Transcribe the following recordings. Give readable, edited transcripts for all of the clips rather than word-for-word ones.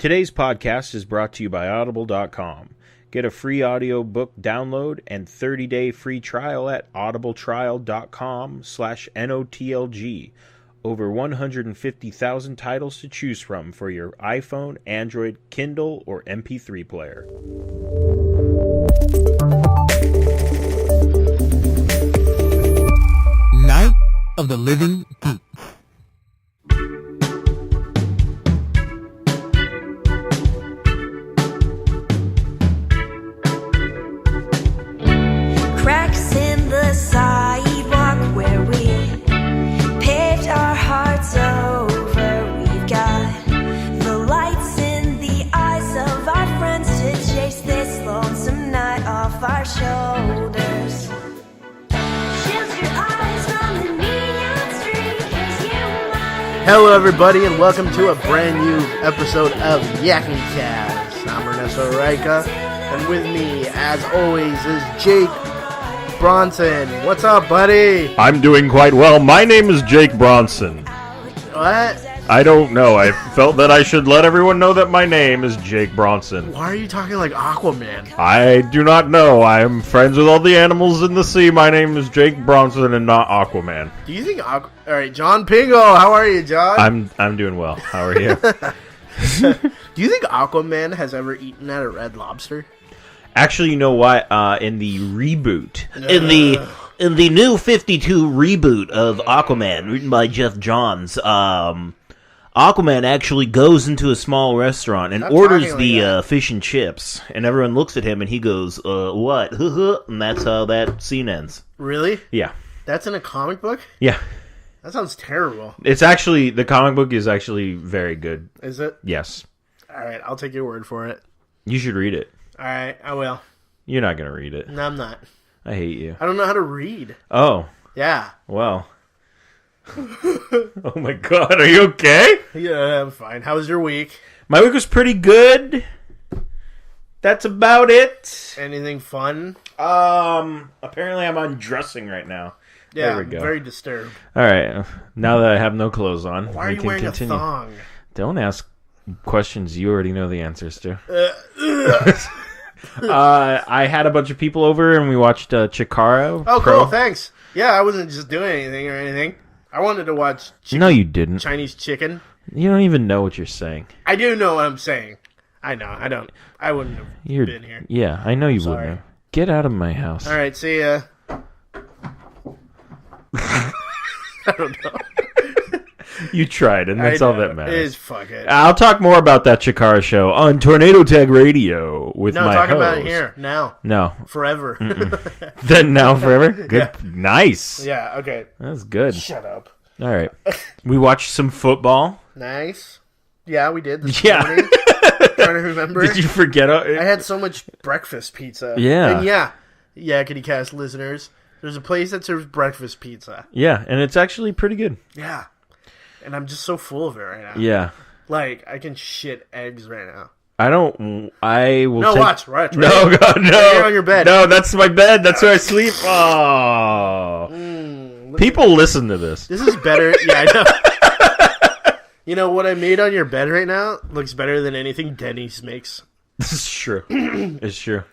Today's podcast is brought to you by Audible.com. Get a free audiobook download and 30-day free trial at audibletrial.com/NOTLG. Over 150,000 titles to choose from for your iPhone, Android, Kindle, or MP3 player. Night of the Living Geeks. Cracks in the sidewalk where we paved our hearts over. We've got the lights in the eyes of our friends to chase this lonesome night off our shoulders. Shield your eyes from the neon street, 'cause you might. Hello, everybody, and welcome to a brand new episode of Yakking Cast. I'm Ernesto and with me, as always, is Jake Bronson. What's up, buddy? I'm doing quite well. My name is Jake Bronson. What? I don't know. I felt that I should let everyone know that my name is Jake Bronson. Why are you talking like Aquaman? I do not know. I am friends with all the animals in the sea. My name is Jake Bronson and not Aquaman. Do you think Alright, John Pingo, how are you, John? I'm doing well. How are you? Do you think Aquaman has ever eaten at a Red Lobster? Actually, you know what? In the reboot, in the new 52 reboot of Aquaman, written by Jeff Johns, Aquaman actually goes into a small restaurant and orders the fish and chips, and everyone looks at him and he goes, "What?" And that's how that scene ends. Really? Yeah. That's in a comic book? Yeah. That sounds terrible. It's actually, the comic book is actually very good. Is it? Yes. Alright, I'll take your word for it. You should read it. Alright, I will. You're not going to read it. No, I'm not. I hate you. I don't know how to read. Oh. Yeah. Well. Oh my god, are you okay? Yeah, I'm fine. How was your week? My week was pretty good. That's about it. Anything fun? Apparently I'm undressing right now. Yeah, there we go. Very disturbed. Alright, now that I have no clothes on, why are you wearing a thong? Don't ask questions you already know the answers to. I had a bunch of people over and we watched Chikara. Oh, cool, thanks. Yeah, I wasn't just doing anything or anything. I wanted to watch No, you didn't. Chinese chicken. You don't even know what you're saying. I do know what I'm saying. I know, I don't. I wouldn't have been here. Yeah, I know you wouldn't have. Get out of my house. Alright, see ya. I don't know. You tried, and that's all that matters. Fuck it. I'll talk more about that Chikara show on Tornado Tag Radio with my host. No, talk about it here, now. No. Forever. Then now forever? Good. Yeah. Nice. Yeah, okay. That's good. Shut up. All right. We watched some football. Nice. Yeah, we did this morning. Trying to remember. Did you forget? I had so much breakfast pizza. Yeah. And Yakety Cast listeners, there's a place that serves breakfast pizza. Yeah, and it's actually pretty good. Yeah. And I'm just so full of it right now. Yeah. Like, I can shit eggs right now. I will No, watch. No, God, no. You're on your bed. No, that's my bed. That's where I sleep. Oh. People listen to this. This is better. Yeah, I know. You know, what I made on your bed right now looks better than anything Denny's makes. This is true. It's true.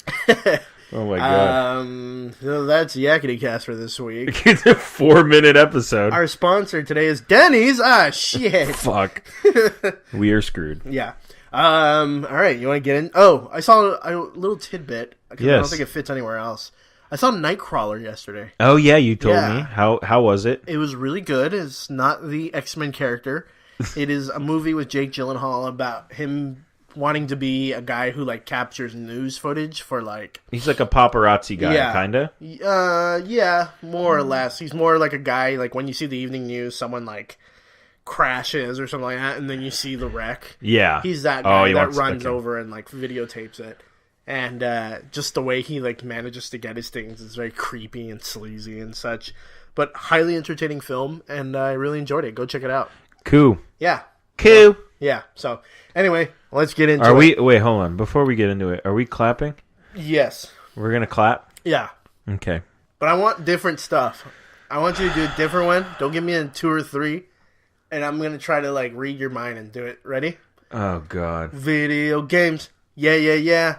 Oh my god. So that's Yakety Cast for this week. It's a 4-minute episode. Our sponsor today is Denny's. Ah, shit. Fuck. We are screwed. Yeah. Alright, you want to get in? Oh, I saw a little tidbit. Because I don't think it fits anywhere else. I saw Nightcrawler yesterday. Oh, yeah, you told me. How was it? It was really good. It's not the X-Men character. It is a movie with Jake Gyllenhaal about him wanting to be a guy who, like, captures news footage for, like... He's like a paparazzi guy, kinda? Yeah, more or less. He's more like a guy, like, when you see the evening news, someone, like, crashes or something like that, and then you see the wreck. Yeah. He's that guy that runs over and, like, videotapes it. And just the way he, like, manages to get his things is very creepy and sleazy and such. But highly entertaining film, and I really enjoyed it. Go check it out. Cool. Yeah. Cool. Yeah, so, anyway, let's get into it. Wait, hold on. Before we get into it, are we clapping? Yes. We're going to clap? Yeah. Okay. But I want different stuff. I want you to do a different one. Don't give me a 2 or 3. And I'm going to try to, like, read your mind and do it. Ready? Oh, God. Video games. Yeah, yeah, yeah.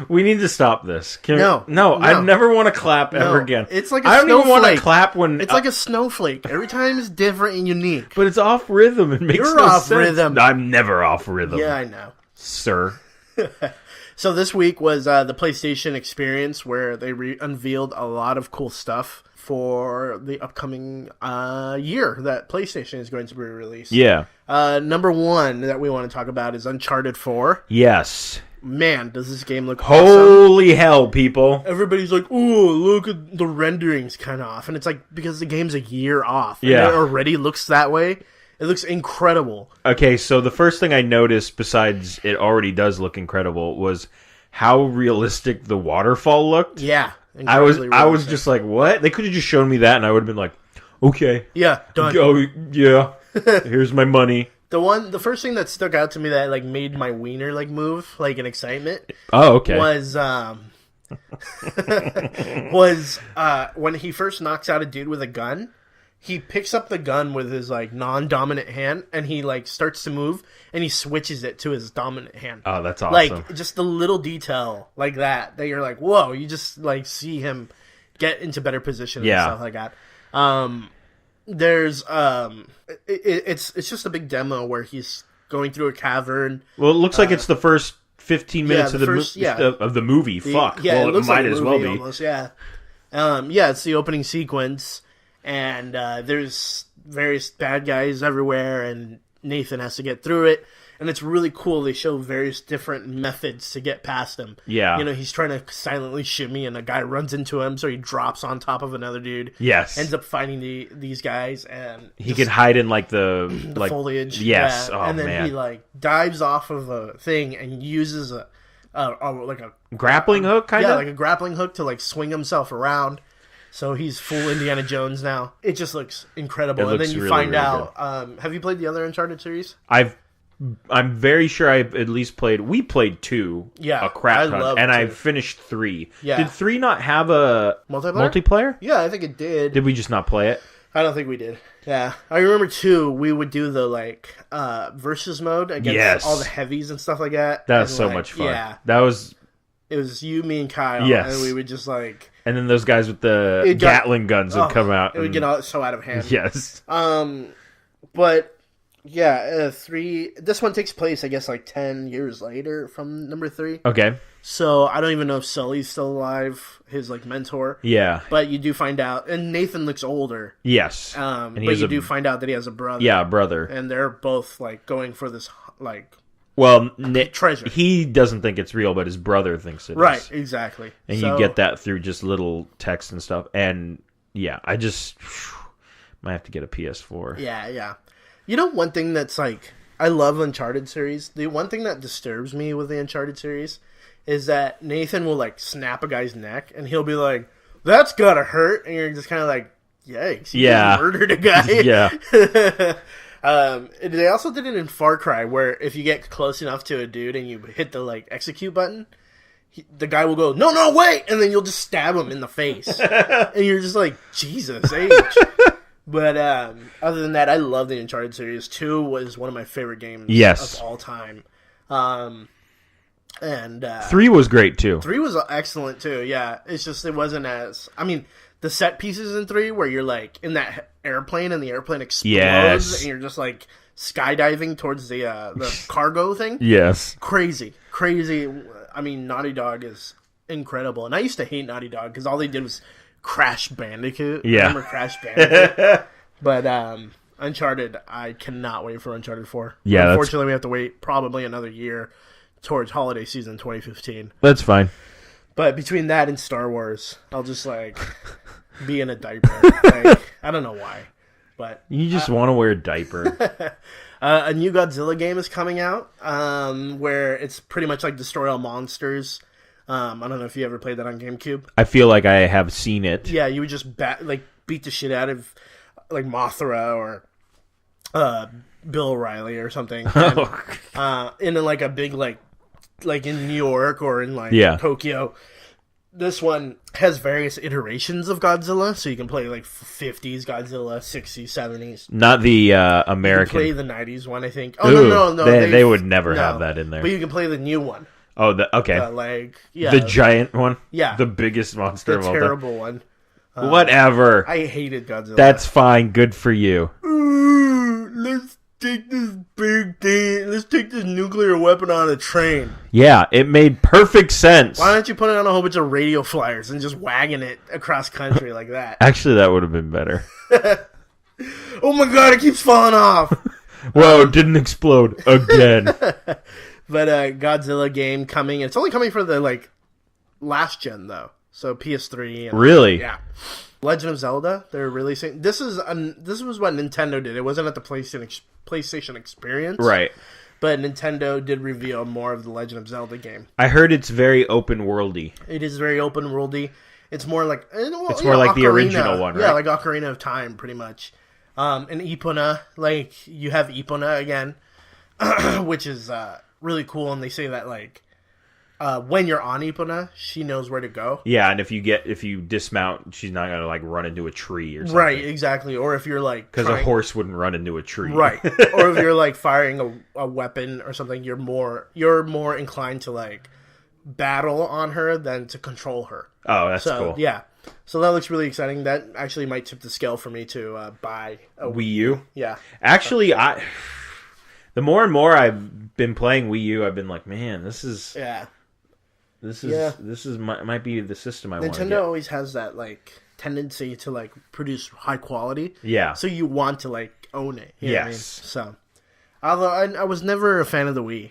We need to stop this. No. I never want to clap ever again. It's like a I don't snowflake. even want to clap when... It's like a snowflake. Every time is different and unique. But it's off rhythm. It makes You're no off sense. rhythm. I'm never off rhythm. Yeah, I know. Sir. So this week was the PlayStation Experience, where they unveiled a lot of cool stuff for the upcoming year that PlayStation is going to be released. Yeah. Number one that we want to talk about is Uncharted 4. Yes. Man, does this game look awesome. Holy hell, people. Everybody's like, "Oh, look at the renderings kind of off." And it's like, because the game's a year off. And Yeah. it already looks that way. It looks incredible. Okay, so the first thing I noticed, besides it already does look incredible, was how realistic the waterfall looked. Yeah. I was realistic. just like, what? They could have just shown me that, and I would have been like, okay. Yeah, done. Oh, yeah. Here's my money. The first thing that stuck out to me that like made my wiener like move like in excitement Oh, okay. was when he first knocks out a dude with a gun. He picks up the gun with his like non-dominant hand and he like starts to move and he switches it to his dominant hand. Oh, that's awesome. Like just the little detail like that you're like, whoa, you just like see him get into better position and stuff like that. There's it's just a big demo where he's going through a cavern. Well, it looks like it's the first 15 minutes the of first- of the movie. Fuck. Yeah, well, it looks might like a as movie well be. almost, yeah. Yeah, it's the opening sequence, and there's various bad guys everywhere, and Nathan has to get through it. And it's really cool. They show various different methods to get past him. Yeah. You know, he's trying to silently shimmy, and a guy runs into him, so he drops on top of another dude. Yes. Ends up fighting these guys, and He can hide in like the like foliage. Yes. Yeah. Oh, and then man. he like dives off of a thing and uses a grappling hook, kind of? like a grappling hook to like swing himself around. So he's full Indiana Jones now. It just looks incredible. It And looks then you really, find really out. Have you played the other Uncharted series? I'm very sure I've at least played... We played 2 Yeah, a crap I ton, love and 2. I finished 3. Yeah. Did 3 not have a multiplayer? Yeah, I think it did. Did we just not play it? I don't think we did. Yeah. I remember 2, we would do the like versus mode against all the heavies and stuff like that. That was And, so like, much fun. Yeah. That was... It was you, me, and Kyle. Yes. And we would just like... And then those guys with the Gatling guns would come out. It would get so out of hand. Yes. But yeah, 3. This one takes place, I guess, like 10 years later from number 3. Okay. So I don't even know if Sully's still alive, his like mentor. Yeah. But you do find out, and Nathan looks older. Yes. But you do find out that he has a brother. Yeah, brother. And they're both like going for this like treasure. He doesn't think it's real, but his brother thinks it is. Right, exactly. And you get that through just little text and stuff. And yeah, I just might have to get a PS4. Yeah. You know, one thing that's like, I love Uncharted series. The one thing that disturbs me with the Uncharted series is that Nathan will like snap a guy's neck and he'll be like, "That's gotta hurt," and you're just kind of like, "Yikes!" He just murdered a guy. Yeah. They also did it in Far Cry, where if you get close enough to a dude and you hit the like execute button, the guy will go, "No, wait!" and then you'll just stab him in the face, and you're just like, "Jesus H." But other than that, I love the Uncharted series. 2 was one of my favorite games of all time. And 3 was great too. 3 was excellent too. Yeah, it's just it wasn't as. I mean, the set pieces in 3 where you're like in that airplane and the airplane explodes and you're just like skydiving towards the cargo thing. Yes, crazy. I mean, Naughty Dog is incredible, and I used to hate Naughty Dog because all they did was Crash Bandicoot. Yeah, remember Crash Bandicoot? But Uncharted, I cannot wait for Uncharted 4. Yeah, unfortunately, we have to wait probably another year towards holiday season 2015. That's fine. But between that and Star Wars, I'll just like be in a diaper. Like, I don't know why, but you just want to wear a diaper. A new Godzilla game is coming out, where it's pretty much like Destroy All Monsters. I don't know if you ever played that on GameCube. I feel like I have seen it. Yeah, you would just beat the shit out of like Mothra or Bill O'Reilly or something. And, in like a big like in New York or in like Tokyo. this one has various iterations of Godzilla, so you can play like 50s Godzilla, 60s, 70s. Not the American. You can play the 90s one, I think. Oh, Ooh, no. They would never have that in there. But you can play the new one. Oh, okay. The giant one? Yeah. The biggest monster of all time. The terrible one. Whatever. I hated Godzilla. That's fine. Good for you. Ooh, let's take this big thing. Let's take this nuclear weapon on a train. Yeah, it made perfect sense. Why don't you put it on a whole bunch of radio flyers and just wagging it across country like that? Actually, that would have been better. Oh my god, it keeps falling off. Whoa, it didn't explode again. But Godzilla game coming. It's only coming for the last gen though. So PS3. Really? Yeah. Legend of Zelda. They're releasing. This was what Nintendo did. It wasn't at the PlayStation Experience. Right. But Nintendo did reveal more of the Legend of Zelda game. I heard it's very open worldy. It is very open worldy. It's more like it's more like the original one, right? Yeah, like Ocarina of Time, pretty much. And Epona, you have Epona again, which is really cool. And they say that when you're on Epona, she knows where to go. Yeah, and if you dismount, she's not gonna run into a tree or something. Right, exactly. Or if you're because a horse wouldn't run into a tree. Right. Or if you're firing a weapon or something, you're more inclined to battle on her than to control her. Oh, that's cool. Yeah. So that looks really exciting. That actually might tip the scale for me to buy a Wii U. Yeah. Actually, the more and more I've been playing Wii U, I've been like, man, this is might be the system I want. Nintendo always has that tendency to produce high quality. Yeah. So you want to own it. You know what I mean? Yes. So, although I was never a fan of the Wii.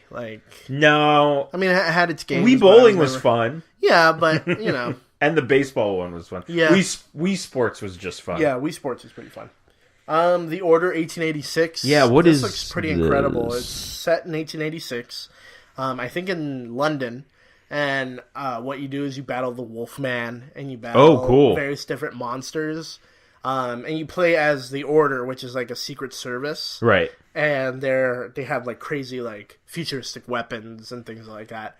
No. I mean, it had its games. Wii Bowling was fun. Yeah, but And the baseball one was fun. Yeah. Wii Sports was just fun. Yeah, Wii Sports was pretty fun. The Order 1886. Yeah, this looks pretty incredible. It's set in 1886. I think in London. And what you do is you battle the Wolfman, and you battle various different monsters. And you play as the Order, which is a secret service. Right. And they have crazy futuristic weapons and things like that.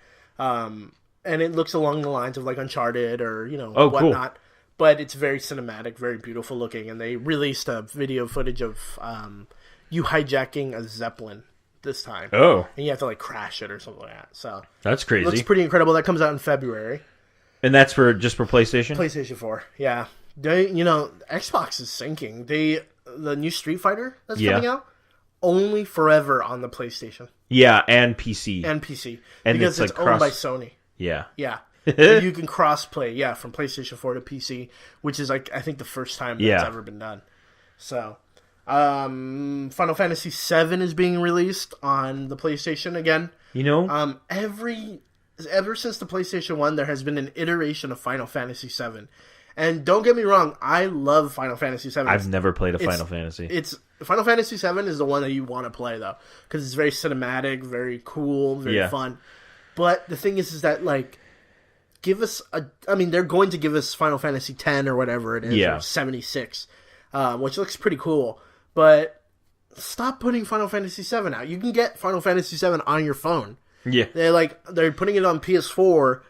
And it looks along the lines of Uncharted or whatnot. Cool. But it's very cinematic, very beautiful looking. And they released a video footage of you hijacking a Zeppelin this time. Oh. And you have to crash it or something like that. So that's crazy. It looks pretty incredible. That comes out in February. And that's just for PlayStation? PlayStation 4, yeah. Xbox is sinking. The new Street Fighter that's coming out, only forever on the PlayStation. Yeah, and PC. And because it's owned by Sony. Yeah. Yeah. You can cross-play, from PlayStation 4 to PC, which is, I think, the first time that's ever been done. So, Final Fantasy VII is being released on the PlayStation again. Ever since the PlayStation 1, there has been an iteration of Final Fantasy VII. And don't get me wrong, I love Final Fantasy VII. I've never played a Final Fantasy. Final Fantasy VII is the one that you want to play, though, because it's very cinematic, very cool, very fun. But the thing is that, give us they're going to give us Final Fantasy X or whatever it is, or 76, which looks pretty cool. But stop putting Final Fantasy VII out. You can get Final Fantasy VII on your phone. Yeah. They're putting it on PS4,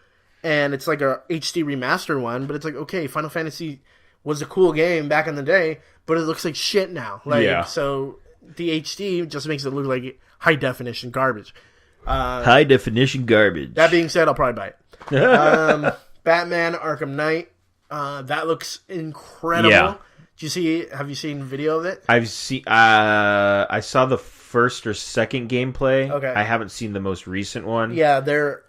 and it's a HD remastered one, but it's okay, Final Fantasy was a cool game back in the day, but it looks like shit now. So the HD just makes it look like high definition garbage. High definition garbage. That being said, I'll probably buy it. Batman Arkham Knight. That looks incredible. Yeah. Have you seen video of it? I've seen. I saw the first or second gameplay. Okay. I haven't seen the most recent one. Yeah, the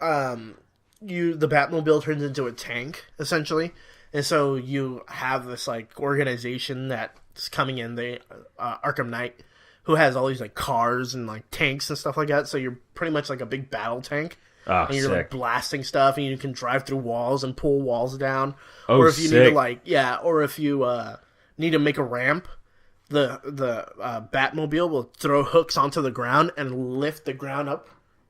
Batmobile turns into a tank essentially, and so you have this organization that's coming in, the Arkham Knight, who has all these cars and tanks and stuff like that. So you're pretty much a big battle tank. Oh, and you're sick. blasting stuff, and you can drive through walls and pull walls down. Oh, or if you sick. need to or if you need to make a ramp, the Batmobile will throw hooks onto the ground and lift the ground up,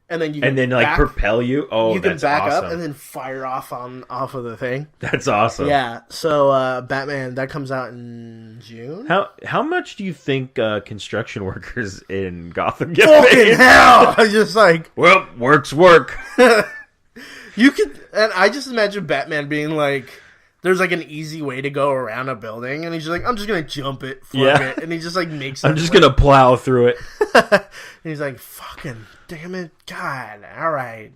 and then you can propel you. Oh, you can that's back awesome. up and then fire off of the thing. That's awesome. Yeah. So Batman, that comes out in June. How much do you think construction workers in Gotham get Fucking paid? hell! I was just well, work's work. You could, and I just imagine Batman being like, there's like an easy way to go around a building, and he's just like, I'm just gonna jump it, it, and he just like makes. I'm just gonna plow through it. And he's like, fucking damn it, God, all right.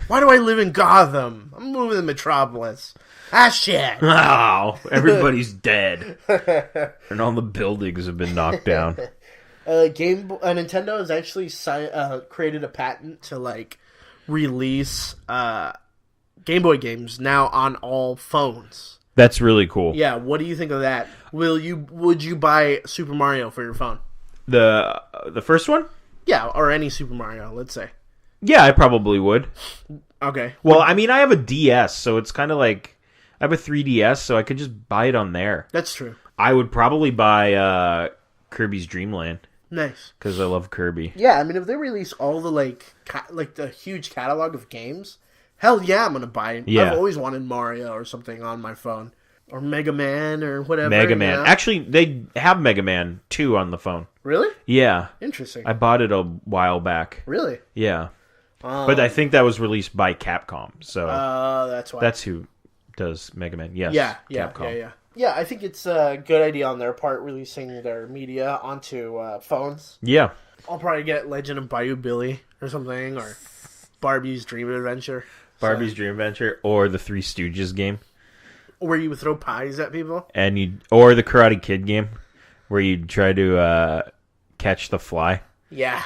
Why do I live in Gotham? I'm moving to Metropolis. Ah, shit. Oh, everybody's dead, and all the buildings have been knocked down. Nintendo has actually created a patent to like release Game Boy games now on all phones. That's really cool. Yeah, what do you think of that? Would you buy Super Mario for your phone? The first one? Yeah, or any Super Mario, let's say. Yeah, I probably would. Okay. Well, I mean, I have a DS, so it's kind of like I have a 3DS, so I could just buy it on there. That's true. I would probably buy Kirby's Dream Land. Nice. Because I love Kirby. Yeah, I mean, if they release all the like the huge catalog of games, hell yeah, I'm gonna buy it. Yeah. I've always wanted Mario or something on my phone, or Mega Man or whatever. Mega Man. Yeah. Actually, they have Mega Man 2 on the phone. Really? Yeah. Interesting. I bought it a while back. Really? Yeah. But I think that was released by Capcom. So that's why. That's who does Mega Man. Yes. Yeah. Yeah, I think it's a good idea on their part releasing their media onto phones. Yeah. I'll probably get Legend of Bayou Billy or something, or Barbie's Dream Adventure. Barbie's Dream Adventure, or the Three Stooges game. Where you would throw pies at people? Or the Karate Kid game, where you try to catch the fly. Yeah.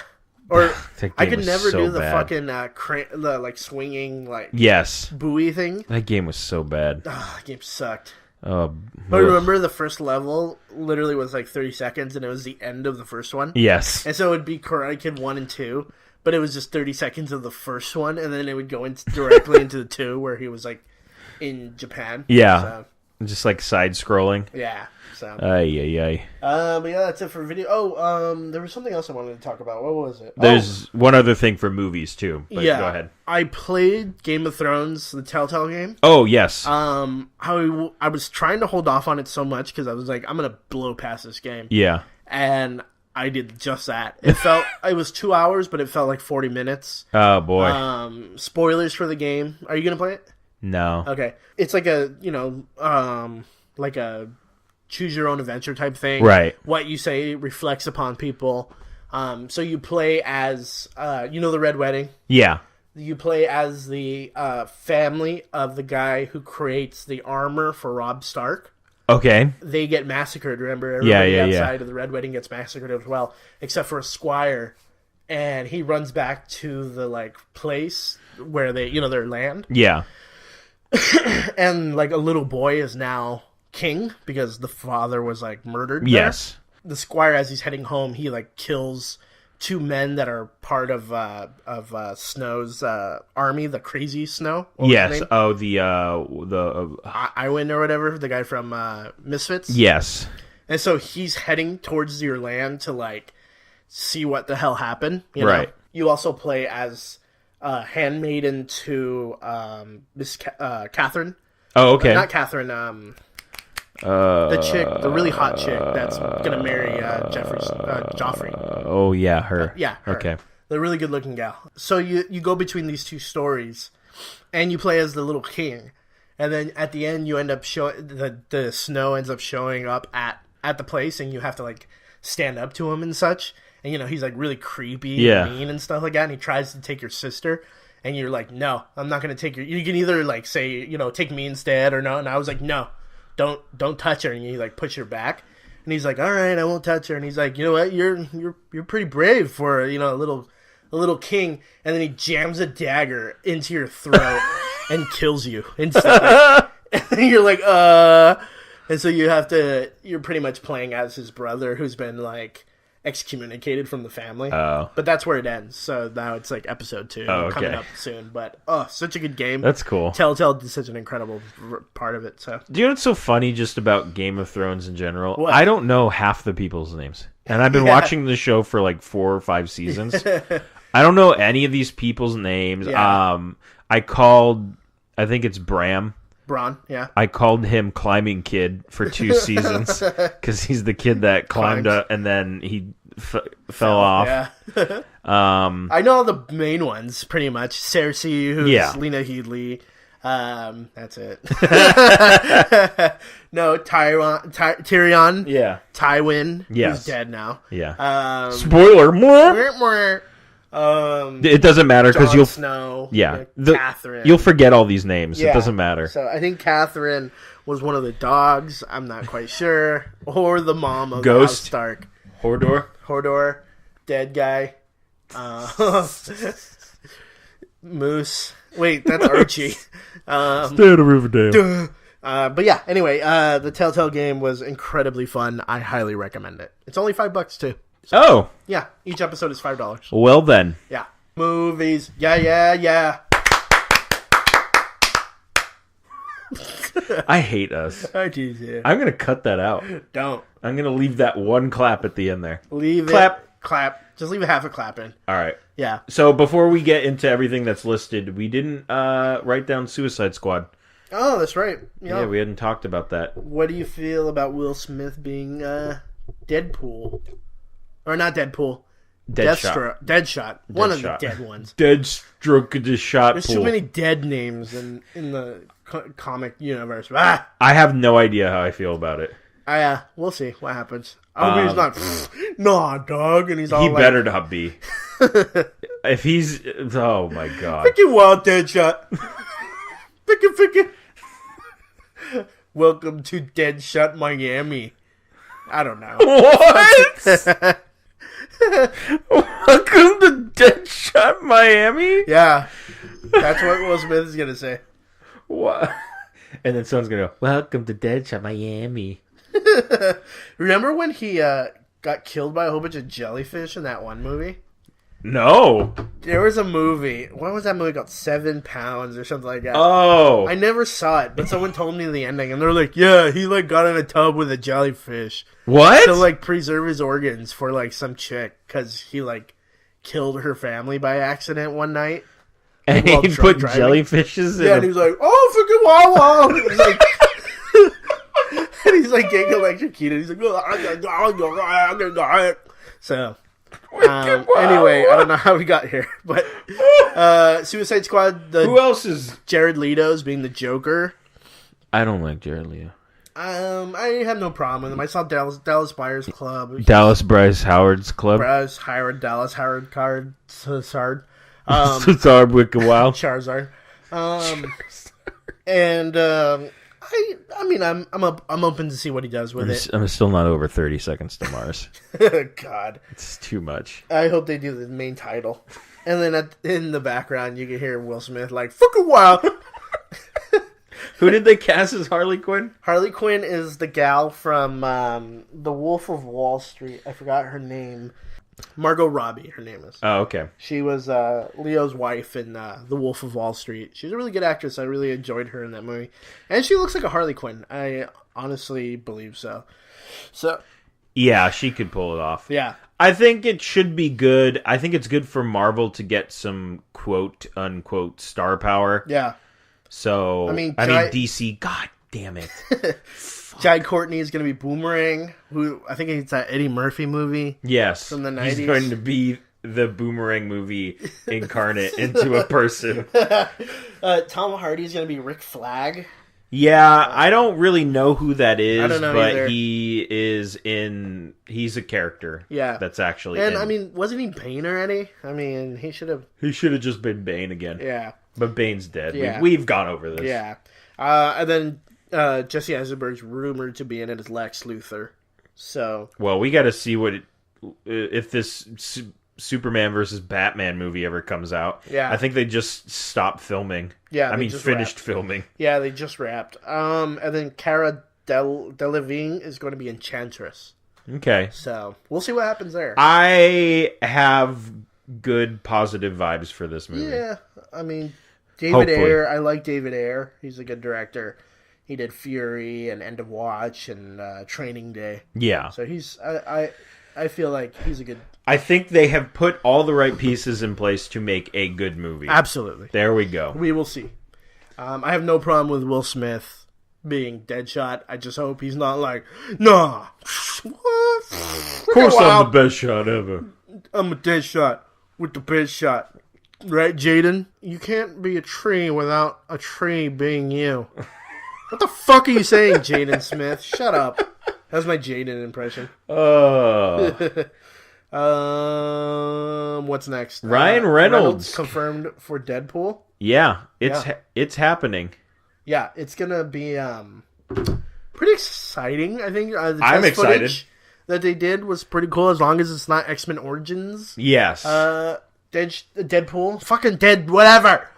Or I could never so do the bad. fucking the like swinging like yes buoy thing. That game was so bad. Oh, that game sucked. But remember the first level literally was like 30 seconds, and it was the end of the first one. Yes. And so it would be Karate Kid 1 and 2, but it was just 30 seconds of the first one, and then it would go directly into the 2 where he was like in Japan. Yeah. So, just like side scrolling. yeah. So. But yeah, that's it for video. Oh, there was something else I wanted to talk about. What was it? There's one other thing for movies too. But yeah. Go ahead. I played Game of Thrones, the Telltale game. Oh yes. I was trying to hold off on it so much because I was like, I'm gonna blow past this game. Yeah. And I did just that. It was 2 hours, but it felt like 40 minutes. Oh boy. Spoilers for the game. Are you gonna play it? No. Okay. It's like a like a choose your own adventure type thing. Right. What you say reflects upon people. So you play as the Red Wedding. Yeah. You play as the family of the guy who creates the armor for Robb Stark. Okay. They get massacred, remember? Everybody outside of the Red Wedding gets massacred as well, except for a squire. And he runs back to the like place where they, their land. Yeah. And like a little boy is now king because the father was like murdered. Yes. There. The squire, as he's heading home, he like kills 2 men that are part of Snow's army, the Crazy Snow. Yes. Oh, the Iwin or whatever, the guy from Misfits. Yes. And so he's heading towards your land to like see what the hell happened. You know? Right. You also play as handmaiden to Miss Catherine. Oh, okay. Not Catherine. The chick, the really hot chick that's gonna marry Joffrey. Oh yeah, her. Yeah, her. Okay. The really good looking gal. So you go between these 2 stories, and you play as the little king, and then at the end you end up showing the Snow ends up showing up at the place, and you have to like stand up to him and such, and he's like really creepy, and mean and stuff like that, and he tries to take your sister. And you're like, no, I'm not gonna take you can either like say, take me instead or no. And I was like, no. Don't touch her, and you like push her back, and he's like, all right, I won't touch her, and he's like, you know what, you're pretty brave for a little king, and then he jams a dagger into your throat and kills you instantly, and you're like, and so you're pretty much playing as his brother who's been like excommunicated from the family. Oh. But that's where it ends. So now it's like episode 2 coming up soon. But such a good game. That's cool. Telltale did such an incredible part of it. So do you know what's so funny just about Game of Thrones in general? What? I don't know half the people's names. And I've been watching the show for like 4 or 5 seasons. I don't know any of these people's names. Yeah. I think it's Bram. Braun, yeah. I called him Climbing Kid for 2 seasons because he's the kid that climbed up, and then he fell off. Yeah. Um, I know the main ones pretty much. Cersei, who's Yeah. Lena Headey. That's it. No, Tyrion. yeah. Tywin. Yes. Who's dead now. Yeah. Spoiler. It doesn't matter because Jon you'll Snow. yeah. Catherine. You'll forget all these names. Yeah. It doesn't matter. So I think Catherine was one of the dogs. I'm not quite sure. Or the mom of Ghost. the House Stark. Hodor. Dead guy. Moose. Wait, that's Archie. Stay out of Riverdale. But yeah, anyway, the Telltale game was incredibly fun. I highly recommend it. It's only $5 too. Oh, Yeah, each episode is $5. well then. Yeah. Movies. Yeah. I hate us. I do too. I'm going to cut that out. Don't. I'm going to leave that one clap at the end there. Leave Clap. it. Clap. Just leave a half a clap in. All right. Yeah. So before we get into everything that's listed, we didn't write down Suicide Squad. Oh, that's right. Yeah, we hadn't talked about that. What do you feel about Will Smith being Deadpool? Or not Deadpool. Deadshot. Deadshot. One of the Deadshot. dead ones. Deadstroke of the shot There's pool. too many dead names in the comic universe. Ah! I have no idea how I feel about it. We'll see what happens. I hope he's not, nah, dog, and he's all He like, better not be. If he's... Oh, my God. Freaking wild Deadshot. Freaking. Welcome to Deadshot Miami. I don't know. What? Welcome to Deadshot Miami? Yeah. That's what Will Smith is going to say. What? And then someone's going to go, welcome to Deadshot Miami. Remember when he got killed by a whole bunch of jellyfish in that one movie? No. There was a movie. What was that movie called? 7 Pounds or something like that. Oh. I never saw it, but someone told me the ending, and they're like, yeah, he like got in a tub with a jellyfish What? to like preserve his organs for like some chick because he like killed her family by accident one night. And while he drunk put driving. jellyfishes in Yeah, and he was like, oh, freaking wow. And he's like, and he's like getting electrocuted. He's like, oh, I'm gonna die. So, anyway, I don't know how we got here, but Suicide Squad. Who else is... Jared Leto's being the Joker. I don't like Jared Leto. I have no problem with him. I saw Dallas Buyers Club. Dallas Bryce Howard's Club. Dallas Howard Card Charizard. Cesar Wicked Wild. Charizard. And I mean I'm open to see what he does with it. I'm still not over 30 Seconds to Mars. God, It's too much. I hope they do the main title. And then in the background you can hear Will Smith like "fucking wow." Who did they cast as Harley Quinn? Harley Quinn is the gal from The Wolf of Wall Street. I forgot her name. Margot Robbie, her name is. Oh, okay. She was Leo's wife in The Wolf of Wall Street. She's a really good actress. I really enjoyed her in that movie. And she looks like a Harley Quinn. I honestly believe so. So, Yeah, she could pull it off. yeah. I think it should be good. I think it's good for Marvel to get some quote-unquote star power. Yeah. So, I mean, DC, god damn it. Jai Courtney is going to be Boomerang, who I think it's that Eddie Murphy movie. Yes. From the He's 90s. going to be the Boomerang movie incarnate into a person. Tom Hardy's going to be Rick Flag. Yeah, I don't really know who that is, I don't know but either. he's a character. Yeah. That's actually And, in. I mean, wasn't he Bane already? I mean, he should have... He should have just been Bane again. Yeah. But Bane's dead. Yeah. We've gone over this. Yeah. And then Jesse Eisenberg's rumored to be in it as Lex Luthor. So... Well, we got to see if this Superman versus Batman movie ever comes out. Yeah. I think they just stopped filming. Yeah, I they mean, just finished wrapped. filming. Yeah, they just wrapped. And then Cara Delevingne is going to be Enchantress. Okay. So, we'll see what happens there. I have good positive vibes for this movie. Yeah, I mean, David Hopefully. Ayer, I like David Ayer. He's a good director. He did Fury and End of Watch and Training Day. Yeah. So I feel like he's a good... I think they have put all the right pieces in place to make a good movie. Absolutely. There we go. We will see. I have no problem with Will Smith being Deadshot. I just hope he's not like, nah. What? Of course I'm the best shot ever. I'm a Deadshot with the best shot. Right, Jaden? You can't be a tree without a tree being you. What the fuck are you saying, Jaden Smith? Shut up. That was my Jaden impression. What's next? Ryan Reynolds confirmed for Deadpool. Yeah, it's happening. Yeah, it's gonna be pretty exciting. I think the I'm test excited. footage that they did was pretty cool, as long as it's not X-Men Origins. Yes. Deadpool, fucking dead, whatever.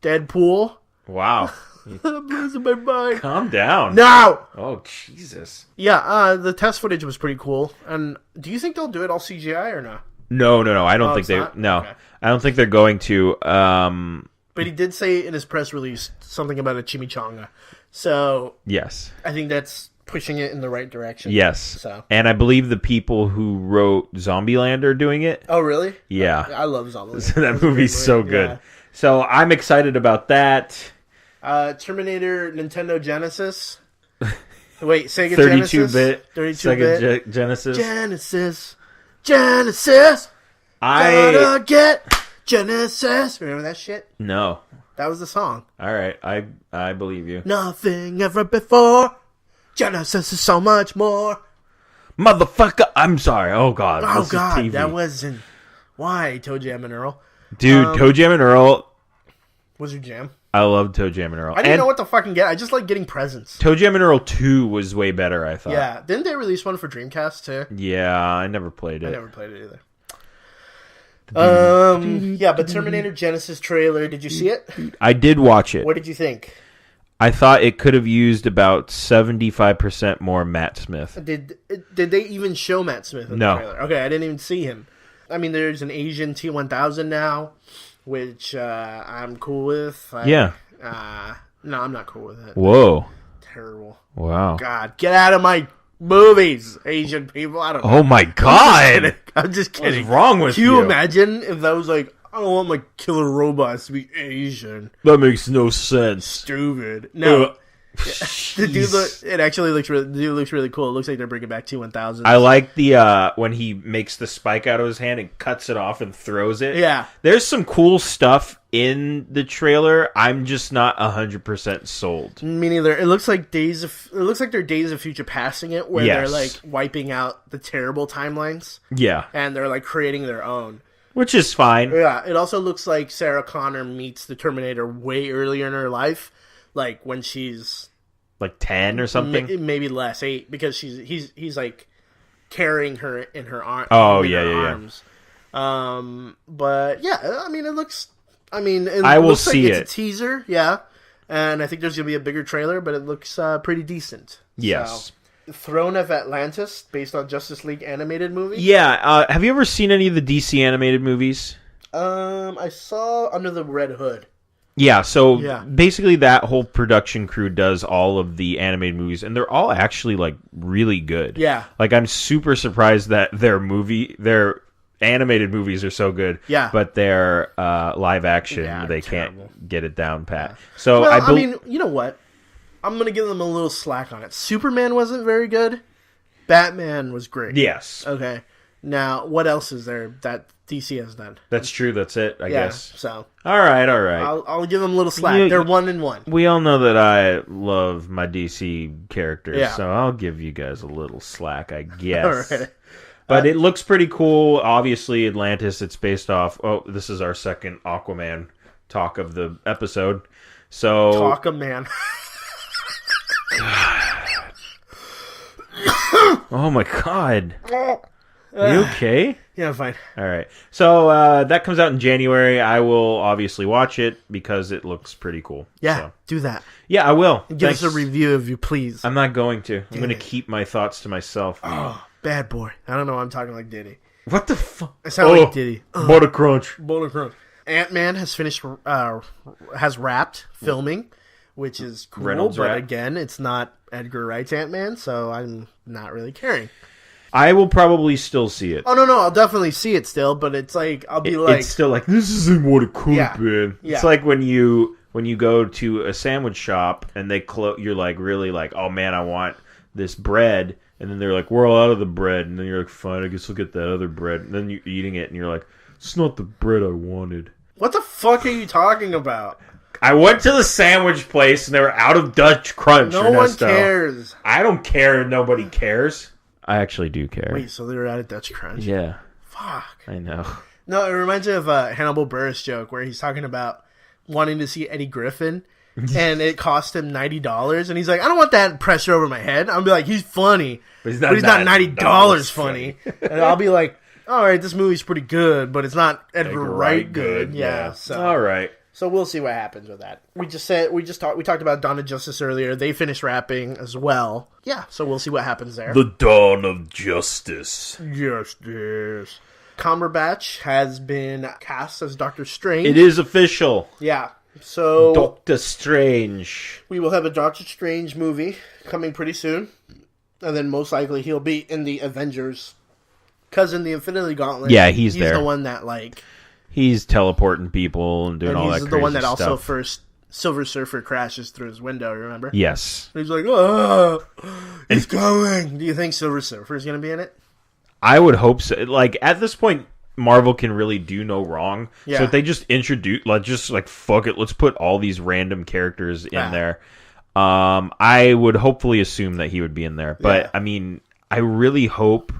Deadpool. Wow. I'm losing my mind. Calm down. No. Oh Jesus. Yeah, the test footage was pretty cool. And do you think they'll do it all CGI or not? No. I don't think they. not? No, Okay. I don't think they're going to. But he did say in his press release something about a chimichanga. So Yes. I think that's pushing it in the right direction. Yes. So. And I believe the people who wrote Zombieland are doing it. Oh, really? Yeah. I love Zombieland. So that movie's so good. Yeah. So I'm excited about that. Terminator, Nintendo Genisys. Wait, Sega 32-bit. Genesis? Sega Genesis. Genesis. I Gotta get Genesis. Remember that shit? No. That was the song. All right. I believe you. Nothing ever before. Genesis is so much more. Motherfucker. I'm sorry. Oh God. Oh This is God, TV. that wasn't. Why Toe Jam and Earl? Dude, Toe Jam and Earl. Wizard Jam. I love Toe Jam and Earl. I didn't know what to fucking get. I just like getting presents. Toe Jam and Earl 2 was way better, I thought. Yeah, didn't they release one for Dreamcast too? Yeah, I never played it. I never played it either. Yeah, but Terminator Genesis trailer. Did you see it? I did watch it. What did you think? I thought it could have used about 75% more Matt Smith. Did they even show Matt Smith in No. the trailer? Okay, I didn't even see him. I mean, there's an Asian T-1000 now, which I'm cool with. Yeah. No, I'm not cool with it. Whoa. Terrible. Wow. God, get out of my movies, Asian people. I don't know. Oh my God. I'm just kidding. What's wrong with Can you? you imagine if that was like, I don't want my killer robots to be Asian? That makes no sense. Stupid. No. The dude Jeez. it actually looks really cool. It looks like they're bringing back T-1000s. I like the when he makes the spike out of his hand and cuts it off and throws it. Yeah. There's some cool stuff in the trailer. I'm just not 100% sold. Me neither. It looks like they're Days of Future Passing it, where they're Yes. like wiping out the terrible timelines Yeah. and they're like creating their own. Which is fine. Yeah, it also looks like Sarah Connor meets the Terminator way earlier in her life, like when she's Like 10 or something. maybe less, 8, because he's like carrying her in her arm. Oh, in yeah, her yeah, yeah. arms. But yeah, I mean, it looks. I mean, I will looks see like it. It's a teaser, yeah, and I think there's gonna be a bigger trailer, but it looks pretty decent. Yes. So, Throne of Atlantis, based on Justice League animated movie. Yeah. Have you ever seen any of the DC animated movies? I saw Under the Red Hood. Yeah, so Yeah. basically that whole production crew does all of the animated movies, and they're all actually, like, really good. Yeah. Like, I'm super surprised that their animated movies are so good, Yeah. but their live action, Yeah, they terrible. can't get it down pat. So Well, I mean, you know what? I'm gonna give them a little slack on it. Superman wasn't very good. Batman was great. yes, Okay. Now, what else is there that DC has done? that's true. That's it, I Yeah. guess. So All right. I'll give them a little slack. You- They're 1-1. We all know that I love my DC characters, Yeah. so I'll give you guys a little slack, I guess. All right. But it looks pretty cool. Obviously, Atlantis, it's based off... Oh, this is our second Aquaman talk of the episode. So... Talk a man. Oh, my God. Are you okay? Yeah, fine. All right. So, that comes out in January. I will obviously watch it because it looks pretty cool. Yeah, So, do that. yeah, I will. Give us Thanks. a review if you please. I'm not going to. I'm going to it. keep my thoughts to myself. Oh, bad boy. I don't know why I'm talking like Diddy. What the fuck? I sound like Diddy. Butter crunch. Ant-Man has wrapped filming, which is cool. Reynolds but wrapped. again, it's not Edgar Wright's Ant-Man, so I'm not really caring. I will probably still see it. Oh, no, I'll definitely see it still, but it's like, I'll be like... It's still like, this isn't what it could have been. Yeah. It's like when you when you go to a sandwich shop and they you're like really like, oh man, I want this bread, and then they're like, we're all out of the bread, and then you're like, fine, I guess I'll get that other bread, and then you're eating it and you're like, it's not the bread I wanted. What the fuck are you talking about? I went to the sandwich place and they were out of Dutch Crunch. No Ernesto. One cares. I don't care. Nobody cares. I actually do care. Wait, so they were out of Dutch Crunch? Yeah. Fuck. I know. No, it reminds me of a Hannibal Buress joke where he's talking about wanting to see Eddie Griffin, and it cost him $90, and he's like, I don't want that pressure over my head. I'll be like, he's funny, but he's not $90 funny. And I'll be like, all right, this movie's pretty good, but it's not Edgar Wright good. Yeah. So. All right. So we'll see what happens with that. We talked about Dawn of Justice earlier. They finished wrapping as well. Yeah, so we'll see what happens there. The Dawn of Justice. Justice. Cumberbatch has been cast as Doctor Strange. It is official. Yeah. So Doctor Strange. We will have a Doctor Strange movie coming pretty soon. And then most likely he'll be in the Avengers. Because in the Infinity Gauntlet, he's there. The one that like he's teleporting people and doing all that crazy stuff. He's the one that also first Silver Surfer crashes through his window, remember? Yes. He's like, oh, he's coming. Do you think Silver Surfer is going to be in it? I would hope so. Like, at this point, Marvel can really do no wrong. Yeah. So if they just introduce, fuck it, let's put all these random characters in there. I would hopefully assume that he would be in there. But, I mean, I really hope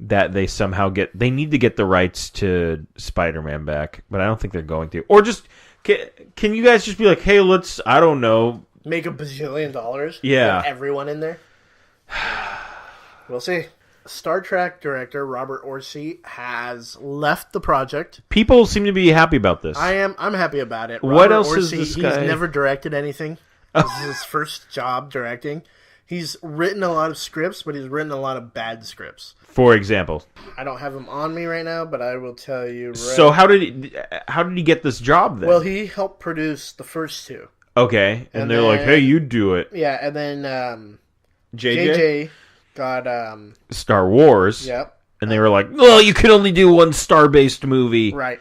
that they somehow they need to get the rights to Spider-Man back. But I don't think they're going to. Or just, can you guys just be like, hey, let's, I don't know. Make $1 bajillion? Yeah. Put everyone in there? We'll see. Star Trek director Robert Orci has left the project. People seem to be happy about this. I'm happy about it. What else is this guy? He's never directed anything. This is his first job directing. He's written a lot of scripts, but he's written a lot of bad scripts. For example, I don't have him on me right now, but I will tell you. So how did he get this job then? Well, he helped produce the first two. Okay, and they're like, "Hey, you do it." Yeah, and then JJ got Star Wars. Yep. And they were like, "Oh, you can only do one star-based movie." Right.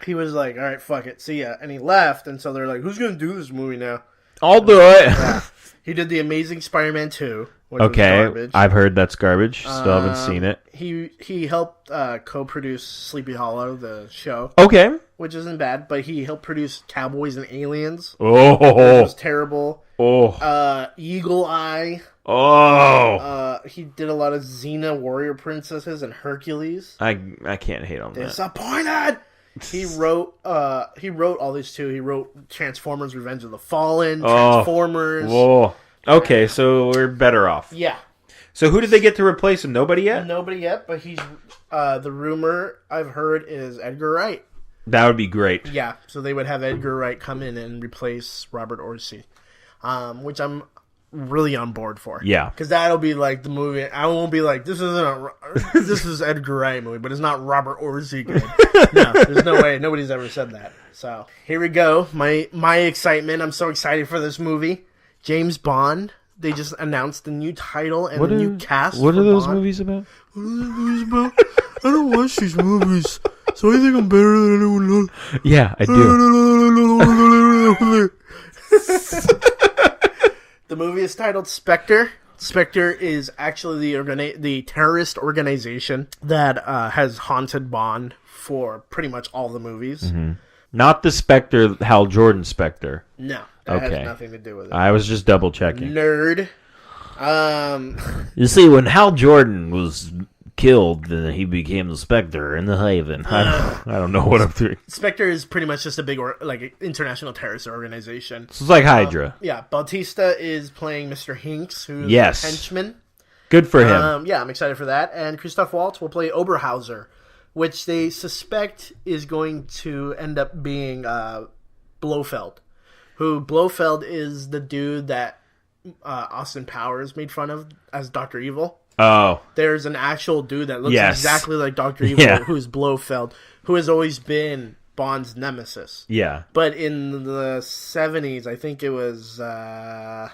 He was like, "All right, fuck it, see ya," and he left. And so they're like, "Who's gonna do this movie now?" I'll do it. Yeah. He did the Amazing Spider-Man 2. Which was garbage. I've heard that's garbage. Still haven't seen it. He helped co-produce Sleepy Hollow, the show. Okay. Which isn't bad, but he helped produce Cowboys and Aliens. Oh. Which was terrible. Oh. Eagle Eye. Oh. He did a lot of Xena Warrior Princesses and Hercules. I can't hate on that. Disappointed! He wrote all these too. He wrote Transformers: Revenge of the Fallen, Transformers. Whoa. Okay, so we're better off. Yeah. So who did they get to replace him? Nobody yet? Nobody yet, but he's the rumor I've heard is Edgar Wright. That would be great. Yeah, so they would have Edgar Wright come in and replace Robert Orci, which I'm really on board for. Yeah, because that'll be like the movie. I won't be like, this is Edgar Wright movie, but it's not Robert Orci good. No, there's no way. Nobody's ever said that. So here we go. My excitement. I'm so excited for this movie. James Bond. They just announced the new title and the new cast. What are those movies about? What are those movies about? I don't watch these movies, so I think I'm better than anyone else. Yeah, I do. The movie is titled Spectre. Spectre is actually the terrorist organization that has haunted Bond for pretty much all the movies. Mm-hmm. Not the Spectre, Hal Jordan Spectre. No, that has nothing to do with it. I was just double checking. Nerd. You see, when Hal Jordan was killed, then he became the Spectre in the Haven. I don't know what I'm doing. Spectre is pretty much just a big international terrorist organization. So it's like Hydra. Yeah, Bautista is playing Mr. Hinks, who's a henchman. Good for him. Yeah, I'm excited for that. And Christoph Waltz will play Oberhauser, which they suspect is going to end up being Blofeld. Blofeld is the dude that Austin Powers made fun of as Dr. Evil. Oh. There's an actual dude that looks exactly like Dr. Evil, who's Blofeld, who has always been Bond's nemesis. Yeah. But in the 70s, I think it was, I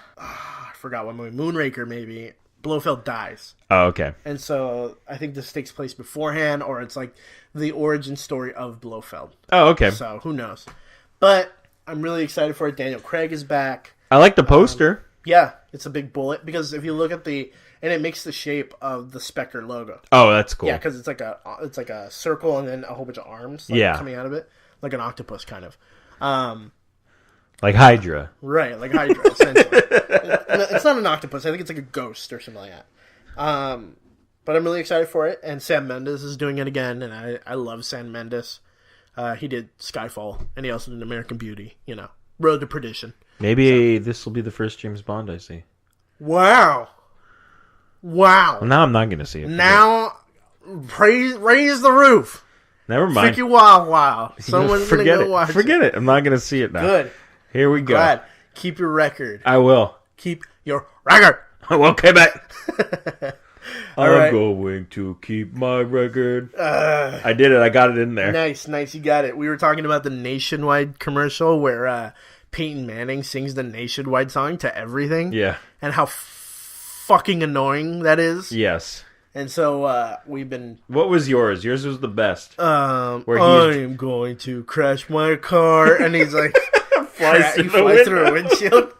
forgot what movie, Moonraker maybe, Blofeld dies. Oh, okay. And so I think this takes place beforehand, or it's like the origin story of Blofeld. Oh, okay. So who knows? But I'm really excited for it. Daniel Craig is back. I like the poster. Yeah, it's a big bullet because if you look at and it makes the shape of the Spectre logo. Oh, that's cool. Yeah, because it's like a circle and then a whole bunch of arms coming out of it, like an octopus kind of. Like Hydra. Right, like Hydra, essentially. It's not an octopus. I think it's like a ghost or something like that. But I'm really excited for it, and Sam Mendes is doing it again, and I love Sam Mendes. He did Skyfall, and he also did American Beauty, Road to Perdition. Maybe this will be the first James Bond I see. Wow. Well, now I'm not going to see it. Now, raise the roof. Never mind. Freaky wow. Someone's going to go watch it. Forget it. I'm not going to see it now. Good. Here we go. Glad. Keep your record. I will. Keep your record. Okay, back. I'm going to keep my record. I did it. I got it in there. Nice. You got it. We were talking about the Nationwide commercial where Peyton Manning sings the Nationwide song to everything. Yeah. And how fucking annoying that is. Yes. And so we've been... What was yours? Yours was the best. I am going to crash my car. And he's like... flies through a windshield.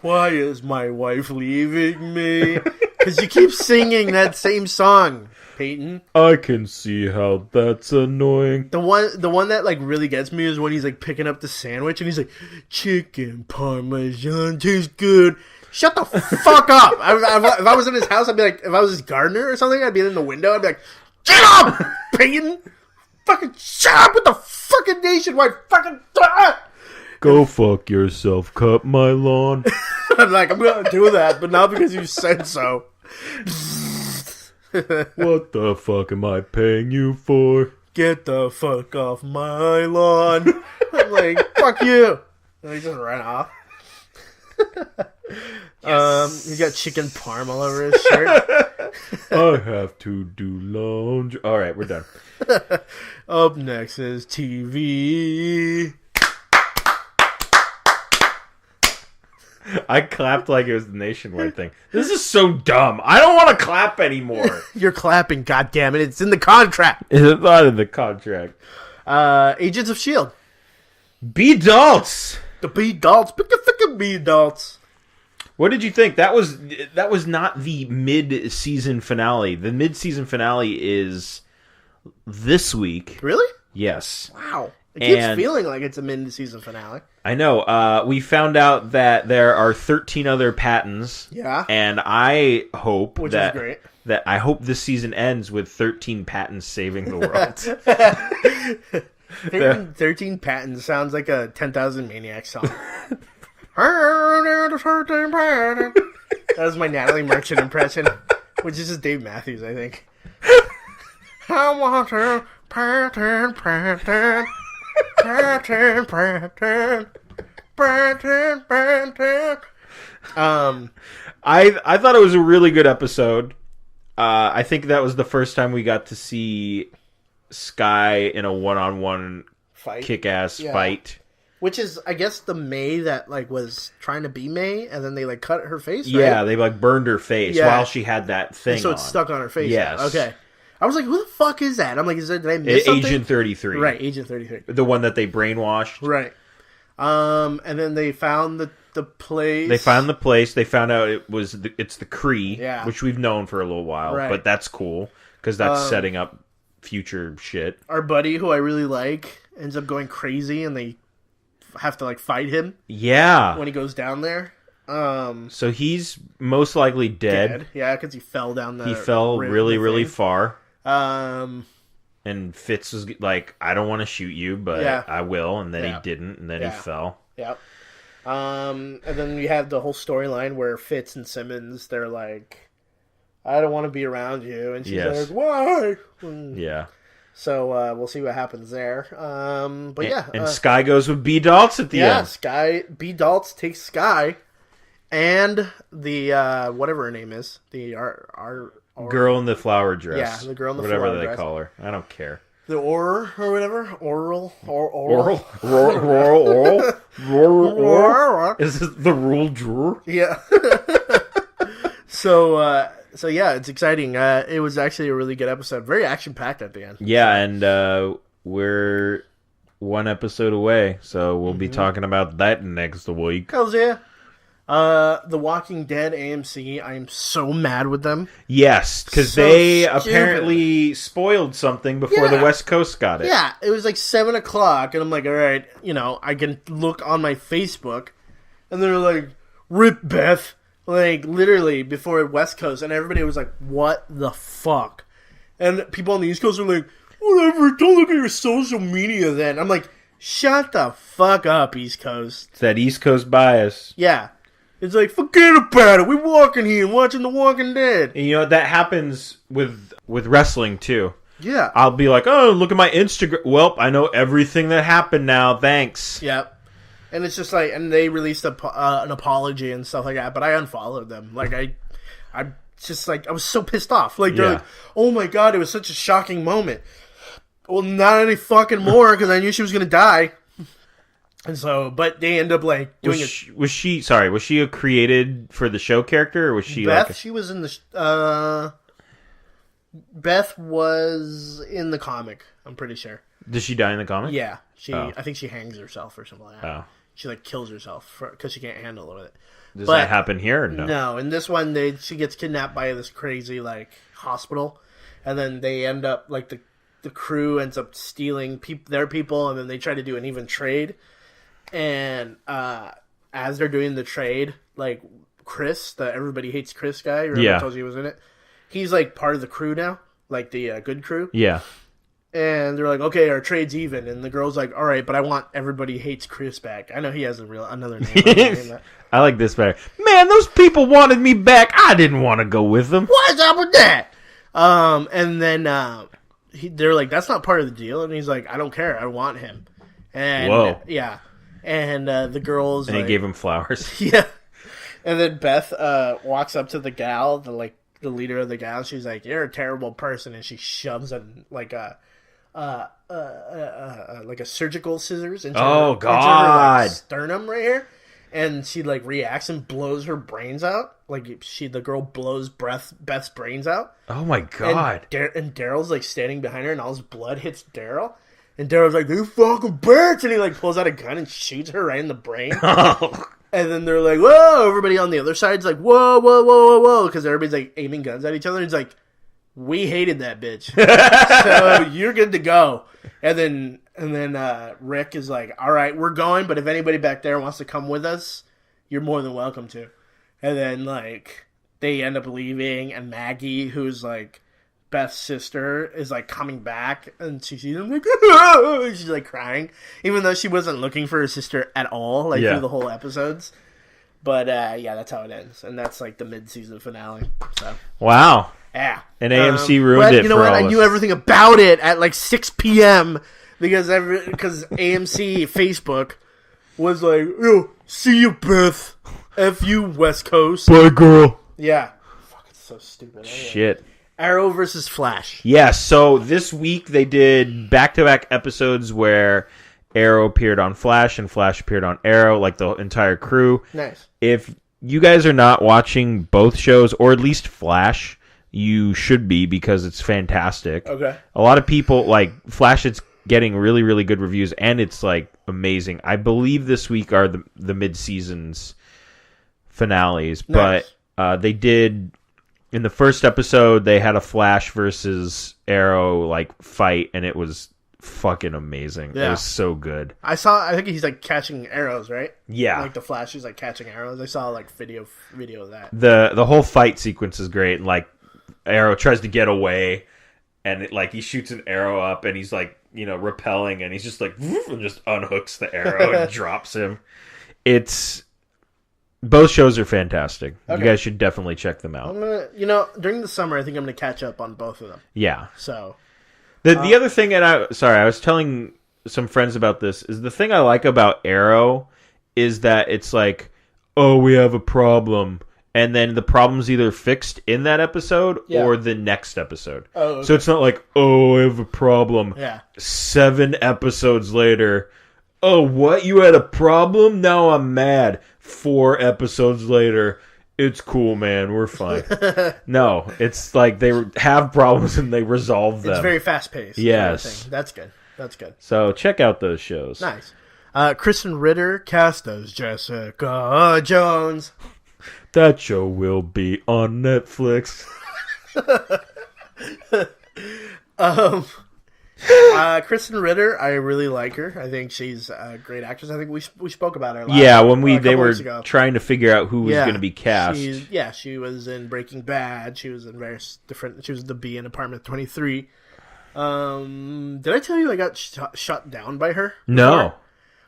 Why is my wife leaving me? Because you keep singing that same song, Peyton. I can see how that's annoying. The one that like really gets me is when he's like picking up the sandwich and he's like, chicken parmesan tastes good. Shut the fuck up. If I was in his house, I'd be like, if I was his gardener or something, I'd be in the window. I'd be like, shut up, Peyton. Fucking shut up with the fucking Nationwide fucking... Go fuck yourself, cut my lawn. I'm like, I'm going to do that, but not because you said so. What the fuck am I paying you for? Get the fuck off my lawn. I'm like, fuck you. And he just ran off. Yes. He got chicken parm all over his shirt. I have to do laundry. All right, we're done. Up next is TV. I clapped like it was the Nationwide thing. This is so dumb. I don't want to clap anymore. You're clapping, goddammit. It's in the contract. It's not in the contract. Agents of S.H.I.E.L.D. B-Dalts. The B-Dalts. Pick a fucking B-Dalts. What did you think? That was not the mid-season finale. The mid-season finale is this week. Really? Yes. Wow. It keeps feeling like it's a mid-season finale. I know. We found out that there are 13 other patents. Yeah. And I hope is great. That I hope this season ends with 13 patents saving the world. 13 patents sounds like a 10,000 Maniacs song. That was my Natalie Merchant impression, which is just Dave Matthews, I think. I want to patent. I thought it was a really good episode. I think that was the first time we got to see Skye in a one-on-one kick-ass fight. Which is, I guess, the May that like was trying to be May, and then they like cut her face. Right? Yeah, they like burned her face while she had that thing. And so it's stuck on her face. Yes. Okay. I was like, who the fuck is that? I'm like, did I miss something? Agent 33. Right, Agent 33. The one that they brainwashed. Right. And then they found the place. They found the place. They found out it's the Kree, which we've known for a little while, right. but that's cool because that's setting up future shit. Our buddy, who I really like, ends up going crazy, and they have to like fight him. Yeah. When he goes down there. So he's most likely dead. Yeah, because he fell down the... He fell really far. And Fitz was like, I don't want to shoot you, but I will. And then he didn't, and then he fell. Yep. And then you have the whole storyline where Fitz and Simmons, they're like, I don't want to be around you. And she's like, why? Yeah. So we'll see what happens there. But yeah. And Skye goes with B-Dalts at the end. Yeah, B-Dalts takes Skye and the, whatever her name is, the girl in the flower dress. Yeah, the girl in the flower dress. Whatever they call her. I don't care. The or whatever. Oral. Is this the rule drawer? Yeah. So yeah, it's exciting. It was actually a really good episode. Very action-packed at the end. Yeah, and we're one episode away, so we'll be talking about that next week. Hells yeah. The Walking Dead AMC, I am so mad with them. Yes, because So they stupid. apparently spoiled something before the Yeah. West Coast got it. Yeah, it was like 7 o'clock, and I'm like, all right, I can look on my Facebook, and they're like, "Rip Beth," like literally before West Coast, and everybody was like, "What the fuck?" And people on the East Coast are like, "Whatever, don't look at your social media." Then I'm like, "Shut the fuck up, East Coast." It's that East Coast bias. Yeah, it's like, forget about it. We're walking here and watching The Walking Dead. And you know, that happens with wrestling, too. Yeah. I'll be like, oh, look at my Instagram. Well, I know everything that happened now. Thanks. Yep. And it's just like, and they released an apology and stuff like that, but I unfollowed them. Like, I just like, I was so pissed off. Like, they're Yeah. like, oh my god, it was such a shocking moment. Well, not any fucking more, because I knew she was going to die. And so, but they end up like doing Was she created for the show character, or was she Beth, she was in the, Beth was in the comic, I'm pretty sure. Did she die in the comic? Yeah. Oh. I think she hangs herself or something like that. Oh. She like kills herself because she can't handle it. Does But- that happen here or no? No, in this one, she gets kidnapped by this crazy like hospital, and then they end up like the crew ends up stealing their people, and then they try to do an even trade. And as they're doing the trade, like Chris, the Everybody Hates Chris guy, remember Yeah. I told you he was in it? He's like part of the crew now, like the good crew. Yeah. And they're like, okay, our trade's even. And the girl's like, all right, but I want Everybody Hates Chris back. I know he has another name. I don't name that. I like this better. Man, those people wanted me back. I didn't want to go with them. What's up with that? And then they're like, that's not part of the deal. And he's like, I don't care. I want him. And Whoa. yeah. And the girl's And like, he gave him flowers. yeah. And then Beth walks up to the gal, the leader of the gal. She's like, you're a terrible person. And she shoves like a surgical scissors into Oh, her, God. into her sternum right here. And she like reacts and blows her brains out. Like the girl blows Beth's brains out. Oh my god. And Daryl's like standing behind her, and all his blood hits Daryl. And Daryl's like, "You fucking bitch!" And he like pulls out a gun and shoots her right in the brain. And then they're like, "Whoa!" Everybody on the other side's like, "Whoa, whoa, whoa, whoa, whoa!" Because everybody's like aiming guns at each other. And he's like, "We hated that bitch, so you're good to go." And then Rick is like, "All right, we're going, but if anybody back there wants to come with us, you're more than welcome to." And then like they end up leaving, and Maggie, who's like Beth's sister, is like coming back, and she sees them like she's like crying, even though she wasn't looking for her sister at all, like through the whole episodes. But yeah, that's how it ends, and that's like the mid-season finale. So Wow. yeah, And AMC ruined but it you know for what? all I of knew us. everything about it at like 6 p.m. because AMC Facebook was like, "Yo, see you, Beth. F you, West Coast." Bye, girl. Yeah, fuck, it's so stupid. Anyway. Shit. Arrow versus Flash. Yeah, so this week they did back-to-back episodes where Arrow appeared on Flash and Flash appeared on Arrow, like the entire crew. Nice. If you guys are not watching both shows, or at least Flash, you should be, because it's fantastic. Okay. A lot of people, like, Flash, it's getting really, really good reviews, and it's, like, amazing. I believe this week are the mid-seasons finales, Nice. but they did... In the first episode, they had a Flash versus Arrow like fight, and it was fucking amazing. Yeah. It was so good. I think he's like catching arrows, right? Yeah. Like the Flash is like catching arrows. I saw like video of that. The whole fight sequence is great. And, like, Arrow tries to get away, and he shoots an arrow up, and he's like, repelling, and he's just like, woof, and just unhooks the arrow and drops him. Both shows are fantastic. Okay. You guys should definitely check them out. I'm gonna, during the summer, I think I'm gonna catch up on both of them. Yeah. So The other thing, and I was telling some friends about this, is the thing I like about Arrow is that it's like, oh, we have a problem, and then the problem's either fixed in that episode or the next episode. Oh, okay. So it's not like, oh, I have a problem. Yeah. 7 episodes later, oh, what? You had a problem? Now I'm mad. 4 episodes later, it's cool, man. We're fine. No, it's like they have problems and they resolve them. It's very fast paced. Yes. That's good. That's good. So check out those shows. Nice. Kristen Ritter cast as Jessica Jones. That show will be on Netflix. Kristen Ritter, I really like her. I think she's a great actress. I think we spoke about her. When they were trying to figure out who was going to be cast. She was in Breaking Bad. She was in various different. She was the bee in Apartment 23. Did I tell you I got shut down by her? No. Before?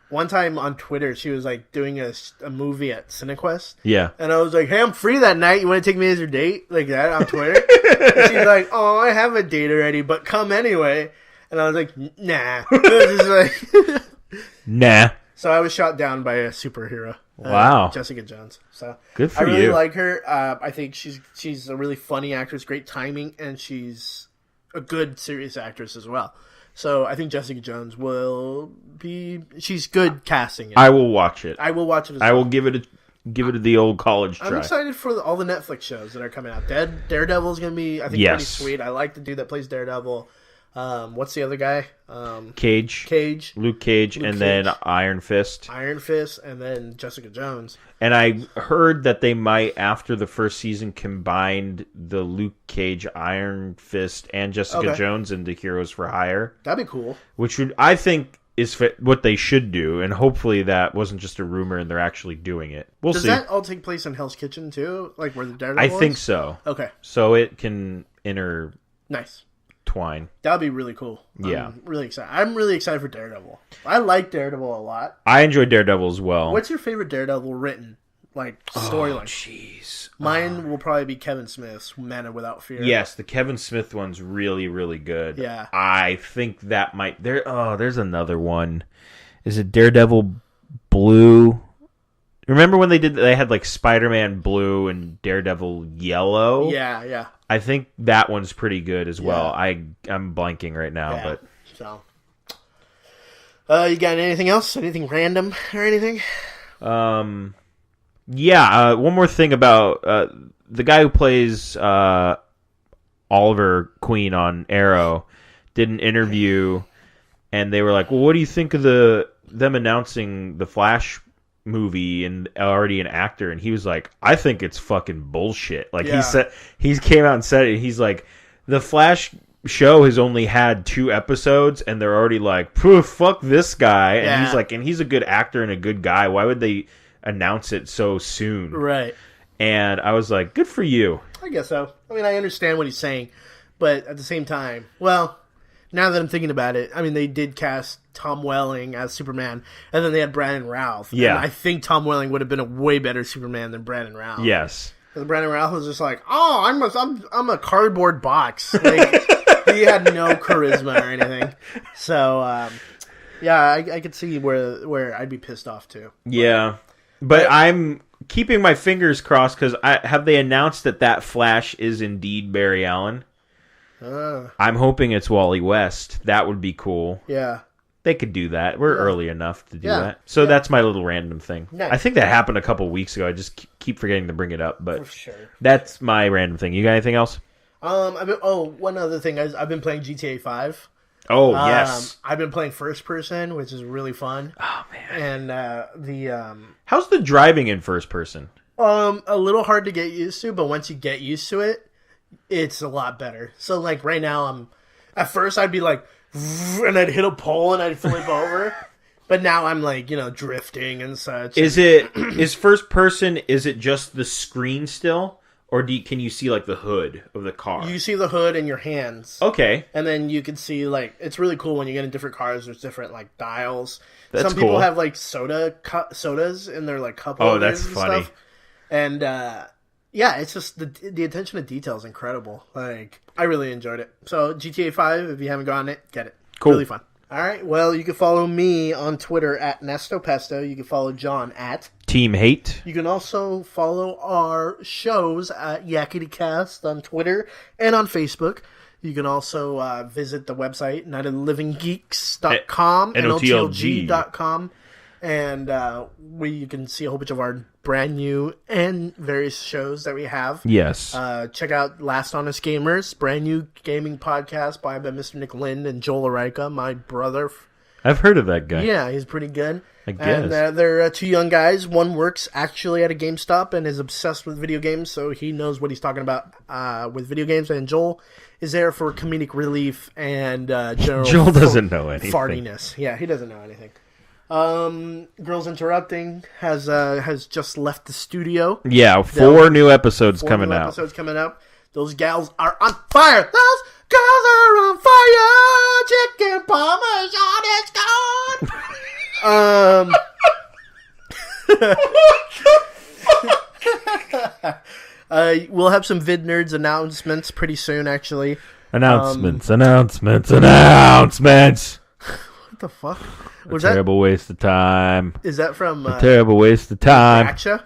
One time on Twitter, she was like doing a movie at Cinequest. Yeah. And I was like, hey, I'm free that night. You want to take me as your date? Like that on Twitter. And she's like, oh, I have a date already, but come anyway. And I was like, nah. Nah. So I was shot down by a superhero. Wow. Jessica Jones. So good for you. I really like her. I think she's a really funny actress, great timing, and she's a good serious actress as well. So I think Jessica Jones she's good casting. I will watch it. I will watch it as well. I will give it the old college try. I'm excited for all the Netflix shows that are coming out. Daredevil is going to be, I think, pretty sweet. I like the dude that plays Daredevil. What's the other guy? Cage. Luke Cage, then Iron Fist. And then Jessica Jones. And I heard that they might, after the first season, combine the Luke Cage, Iron Fist, and Jessica Jones into Heroes for Hire. That'd be cool. Which I think is what they should do, and hopefully that wasn't just a rumor and they're actually doing it. We'll see. Does that all take place in Hell's Kitchen too? Like where the Daredevil I think so. Okay. So it can Nice. Twine. That'd be really cool. Yeah. I'm really excited. I'm really excited for Daredevil. I like Daredevil a lot. I enjoy Daredevil as well. What's your favorite Daredevil written? Like, storyline? Jeez. Mine will probably be Kevin Smith's Man Without Fear. Yes, the Kevin Smith one's really, really good. Yeah. I think that might... there's another one. Is it Daredevil Blue? Remember when they had like Spider-Man Blue and Daredevil Yellow? Yeah. I think that one's pretty good as well. I'm blanking right now, but so you got anything else? Anything random or anything? One more thing about the guy who plays Oliver Queen on Arrow did an interview, and they were like, "Well, what do you think of them announcing the Flash movie and already an actor?" And he was like, I think it's fucking bullshit. Like he came out and said it. He's like, the Flash show has only had 2 episodes and they're already like, fuck this guy. And he's like, and he's a good actor and a good guy. Why would they announce it so soon? Right. And I was like, good for you. I guess so. I mean, I understand what he's saying, but at the same time, well, now that I'm thinking about it, I mean, they did cast Tom Welling as Superman, and then they had Brandon Routh. Yeah. And I think Tom Welling would have been a way better Superman than Brandon Routh. Yes. Because Brandon Routh was just like, oh, I'm a cardboard box. Like, he had no charisma or anything. So, I could see where I'd be pissed off too. Yeah. But I'm keeping my fingers crossed because have they announced that Flash is indeed Barry Allen? I'm hoping it's Wally West. That would be cool. Yeah. They could do that. We're early enough to do that. So that's my little random thing. Nice. I think that happened a couple weeks ago. I just keep forgetting to bring it up. But for sure. That's my random thing. You got anything else? One other thing. I've been playing GTA 5. Oh, yes. I've been playing first person, which is really fun. Oh, man. And how's the driving in first person? A little hard to get used to, but once you get used to it, it's a lot better. So, like, right now, at first I'd be like, and I'd hit a pole and I'd flip over. But now I'm like, drifting and such. Is first person, is it just the screen still? Or can you see, like, the hood of the car? You see the hood in your hands. Okay. And then you can see, like, it's really cool when you get in different cars. There's different, like, dials. That's Some people cool. have, like, sodas in their, like, cup holders. Oh, that's funny. Stuff. And, it's just the attention to detail is incredible. Like, I really enjoyed it. So, GTA 5, if you haven't gotten it, get it. Cool. Really fun. All right. Well, you can follow me on Twitter at NestoPesto. You can follow John at Team Hate. You can also follow our shows at YakityCast on Twitter and on Facebook. You can also visit the website, nightoflivinggeeks.com and OTLG.com. And you can see a whole bunch of our brand new and various shows that we have. Yes. Check out Last Honest Gamers, brand new gaming podcast by Mr. Nick Lind and Joel Arica, my brother. I've heard of that guy. Yeah, he's pretty good. I guess. And they're two young guys. One works actually at a GameStop and is obsessed with video games, so he knows what he's talking about with video games. And Joel is there for comedic relief and general Joel doesn't know anything. Fartiness. Yeah, he doesn't know anything. Girls Interrupting has just left the studio. Yeah, 4 new episodes coming out. Those gals are on fire. Those girls are on fire. Chicken parmesan is gone. We'll have some Vid Nerds announcements pretty soon, actually. Announcements. What the fuck? Was a terrible waste of time. Is that from... a terrible waste of time. Braksha?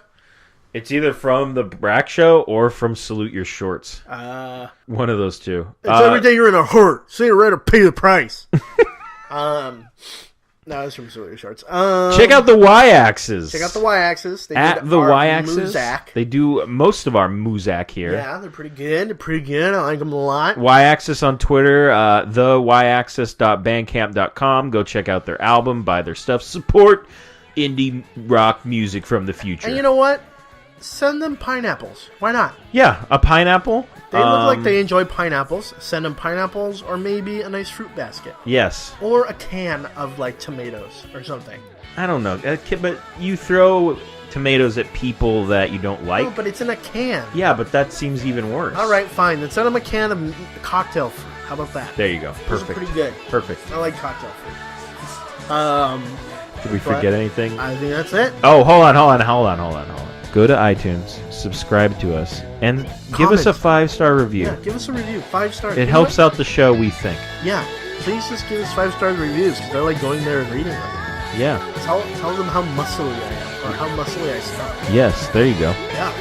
It's either from the Brack Show or from Salute Your Shorts. One of those two. It's every day you're in a hurt. So you're ready to pay the price. No, it's from Salute Your Shorts. Check out the Y-Axis. Check out the Y-Axis. At the Y-Axis. They do most of our Muzak here. Yeah, they're pretty good. I like them a lot. Y-Axis on Twitter. theyyaxis.bandcamp.com. Go check out their album. Buy their stuff. Support indie rock music from the future. And you know what? Send them pineapples. Why not? Yeah, a pineapple. They look like they enjoy pineapples. Send them pineapples or maybe a nice fruit basket. Yes. Or a can of, like, tomatoes or something. I don't know. But you throw tomatoes at people that you don't like. No, but it's in a can. Yeah, but that seems even worse. All right, fine. Then send them a can of cocktail fruit. How about that? There you go. Perfect. Those are pretty good. Perfect. I like cocktail fruit. Did we forget anything? I think that's it. Oh, hold on. Go to iTunes, subscribe to us, and give us a 5-star review. Yeah, give us a review. 5 stars. It helps out the show, we think. Yeah. Please just give us 5-star reviews, because I like going there and reading them. Yeah. Tell them how muscly I am, or how muscly I sound. Yes, there you go. Yeah.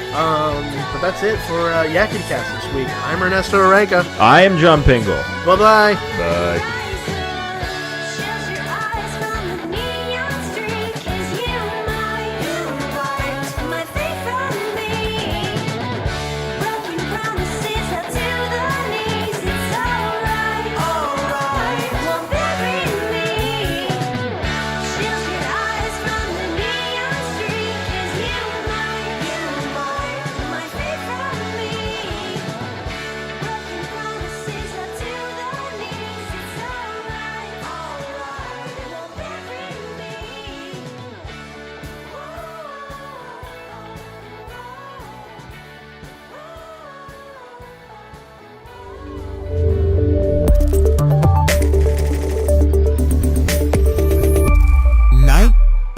But that's it for Yakety Cast this week. I'm Ernesto Aranca. I am John Pingle. Bye-bye. Bye.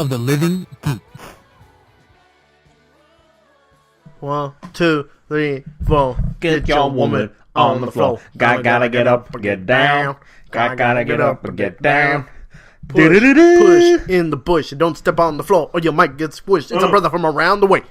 of the Living Geek. 1, 2, 3, 4. Get your woman on the floor. Gotta get up and get down. Gotta get up and get down. Push in the bush and don't step on the floor or you might get squished. It's a brother from around the way.